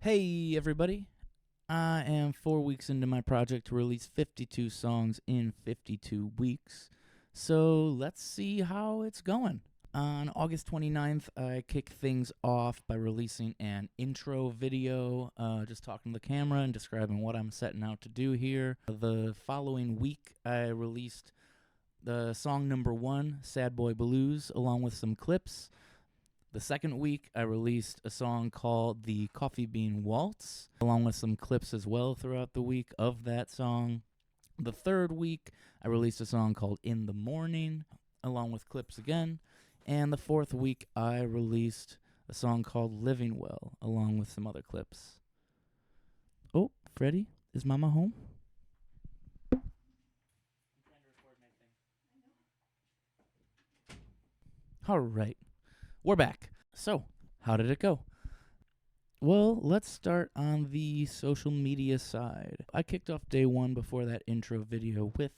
Hey everybody, I am 4 weeks into my project to release 52 songs in 52 weeks, so let's see how it's going. On August 29th, I kick things off by releasing an intro video, just talking to the camera and describing what I'm setting out to do here. The following week, I released the song number 1, Sad Boy Blues, along with some clips. The second week, I released a song called The Coffee Bean Waltz, along with some clips as well throughout the week of that song. The third week, I released a song called In the Morning, along with clips again. And the fourth week, I released a song called Living Well, along with some other clips. Oh, Freddie, is Mama home? All right, we're back. So, how did it go? Well, let's start on the social media side. I kicked off day one before that intro video with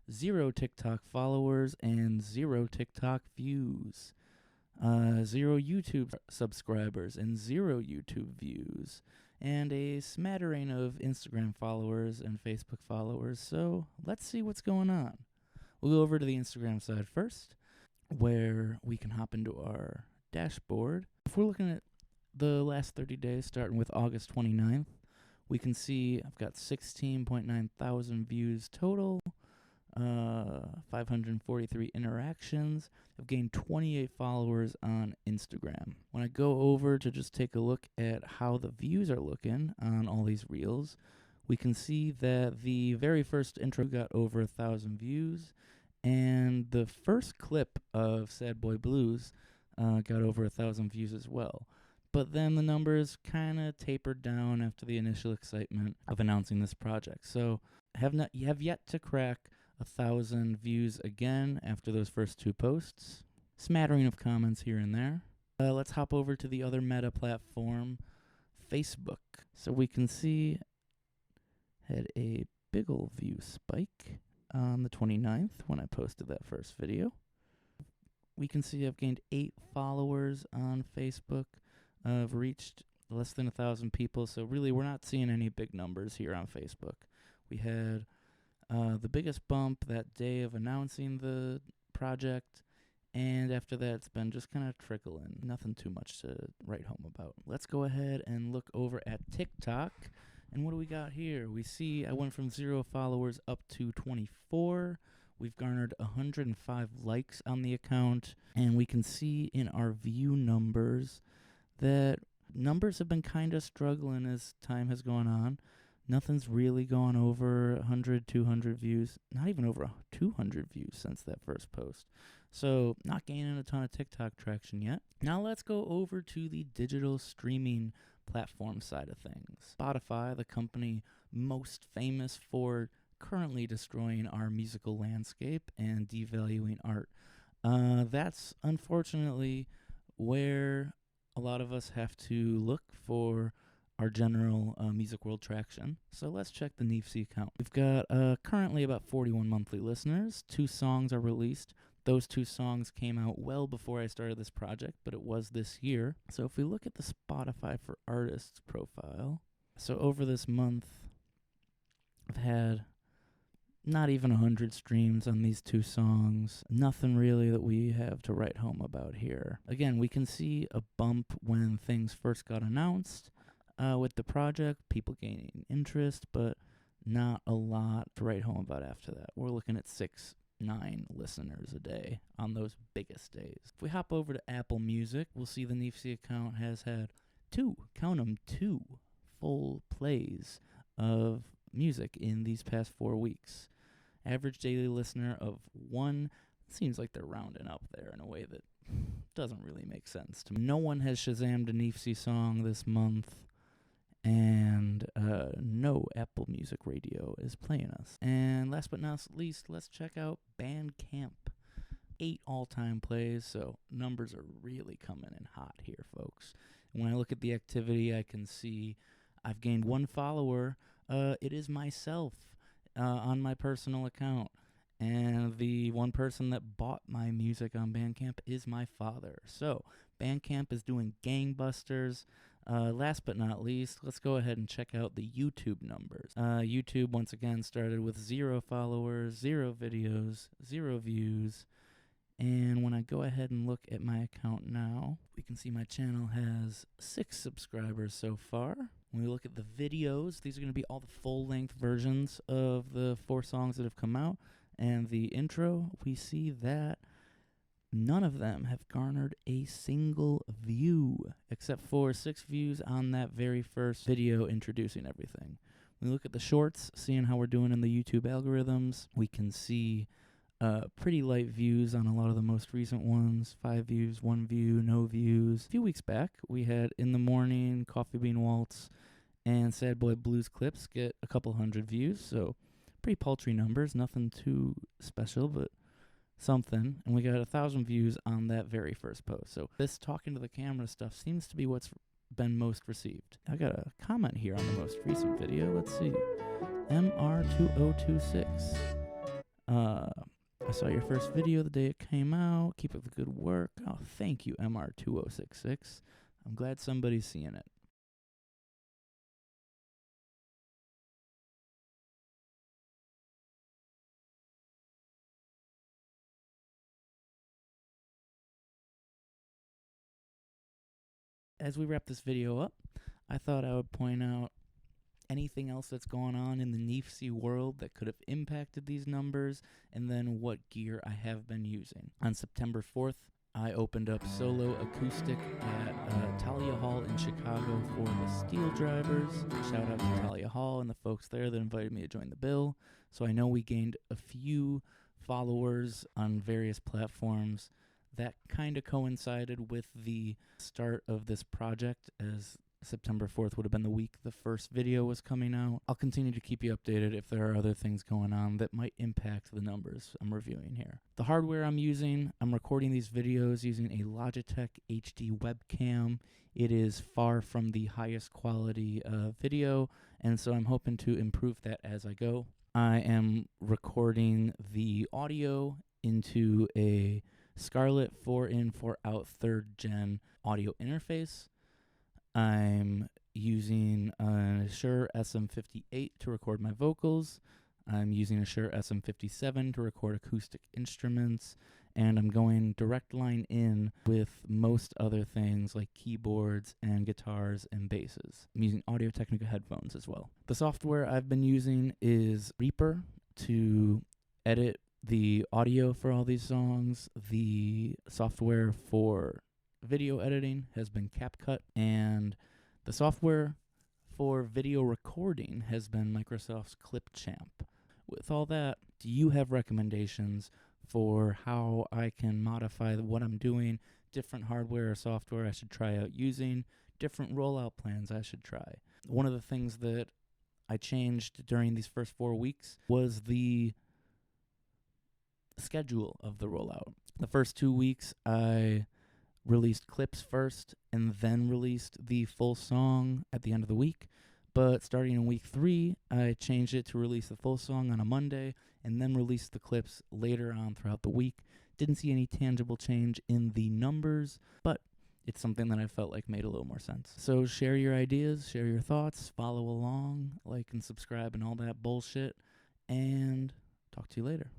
0 TikTok followers and 0 TikTok views, 0 YouTube subscribers and 0 YouTube views, and a smattering of Instagram followers and Facebook followers. So let's see what's going on. We'll go over to the Instagram side first, where we can hop into our dashboard. If we're looking at the last 30 days, starting with August 29th, we can see I've got 16.9 thousand views total, 543 interactions. I've gained 28 followers on Instagram. When I go over to just take a look at how the views are looking on all these reels, we can see that the very first intro got over 1,000 views, and the first clip of Sad Boy Blues got over 1,000 views as well. But then the numbers kind of tapered down after the initial excitement of announcing this project. So have yet to crack 1,000 views again after those first 2 posts. Smattering of comments here and there. Let's hop over to the other meta platform, Facebook. So we can see had a big ol' view spike on the 29th when I posted that first video. We can see I've gained 8 followers on Facebook. I've reached less than 1,000 people, so really we're not seeing any big numbers here on Facebook. We had the biggest bump that day of announcing the project, and after that it's been just kind of trickling. Nothing too much to write home about. Let's go ahead and look over at TikTok. And what do we got here? We see I went from 0 followers up to 24. We've garnered 105 likes on the account, and we can see in our view numbers that numbers have been kind of struggling as time has gone on. Nothing's really gone over 100, 200 views, not even over 200 views since that first post. So not gaining a ton of TikTok traction yet. Now let's go over to the digital streaming platform side of things. Spotify, the company most famous for currently destroying our musical landscape and devaluing art. That's unfortunately where a lot of us have to look for our general music world traction. So let's check the Kneafsey account. We've got currently about 41 monthly listeners. 2 songs are released. Those 2 songs came out well before I started this project, but it was this year. So if we look at the Spotify for Artists profile, so over this month, I've had not even 100 streams on these 2 songs. Nothing really that we have to write home about here. Again, we can see a bump when things first got announced with the project, people gaining interest, but not a lot to write home about after that. We're looking at 6, 9 listeners a day on those biggest days. If we hop over to Apple Music, we'll see the Kneafsey account has had 2 full plays of music in these past 4 weeks. Average daily listener of 1. Seems like they're rounding up there in a way that doesn't really make sense to me. No one has Shazammed a Kneafsey song this month, and no Apple Music Radio is playing us. And last but not least, let's check out Bandcamp. 8 all-time plays, so numbers are really coming in hot here, folks. And when I look at the activity, I can see I've gained 1 follower. It is myself. On my personal account, and the one person that bought my music on Bandcamp is my father. So Bandcamp is doing gangbusters. Last but not least, let's go ahead and check out the YouTube numbers. YouTube, once again, started with 0 followers, 0 videos, 0 views. And when I go ahead and look at my account now, we can see my channel has 6 subscribers so far. When we look at the videos, these are going to be all the full-length versions of the 4 songs that have come out. And the intro, we see that none of them have garnered a single view, except for 6 views on that very first video introducing everything. When we look at the shorts, seeing how we're doing in the YouTube algorithms, we can see pretty light views on a lot of the most recent ones. 5 views, 1 view, no views. A few weeks back, we had In the Morning, Coffee Bean Waltz, and Sad Boy Blues clips get a couple hundred views, so pretty paltry numbers, nothing too special, but something. And we got 1,000 views on that very first post. So this talking to the camera stuff seems to be what's been most received. I got a comment here on the most recent video. Let's see. MR2026. I saw your first video the day it came out. Keep up the good work. Oh, thank you, MR2066. I'm glad somebody's seeing it. As we wrap this video up, I thought I would point out anything else that's going on in the Kneafsey world that could have impacted these numbers, and then what gear I have been using. On September 4th, I opened up solo acoustic at Talia Hall in Chicago for the Steel Drivers. Shout out to Talia Hall and the folks there that invited me to join the bill. So I know we gained a few followers on various platforms. That kind of coincided with the start of this project, as September 4th would have been the week the first video was coming out. I'll continue to keep you updated if there are other things going on that might impact the numbers I'm reviewing here. The hardware I'm using, I'm recording these videos using a Logitech HD webcam. It is far from the highest quality video, and so I'm hoping to improve that as I go. I am recording the audio into a Scarlett 4-in, 4-out 3rd gen audio interface. I'm using a Shure SM58 to record my vocals. I'm using a Shure SM57 to record acoustic instruments. And I'm going direct line in with most other things like keyboards and guitars and basses. I'm using Audio-Technica headphones as well. The software I've been using is Reaper to edit the audio for all these songs. The software for video editing has been CapCut, and the software for video recording has been Microsoft's Clipchamp. With all that, do you have recommendations for how I can modify what I'm doing, different hardware or software I should try out using, different rollout plans I should try? One of the things that I changed during these first 4 weeks was the schedule of the rollout. The first 2 weeks, I released clips first and then released the full song at the end of the week. But starting in week 3, I changed it to release the full song on a Monday and then release the clips later on throughout the week. Didn't see any tangible change in the numbers, but it's something that I felt like made a little more sense. So share your ideas, share your thoughts, follow along, like and subscribe and all that bullshit, and talk to you later.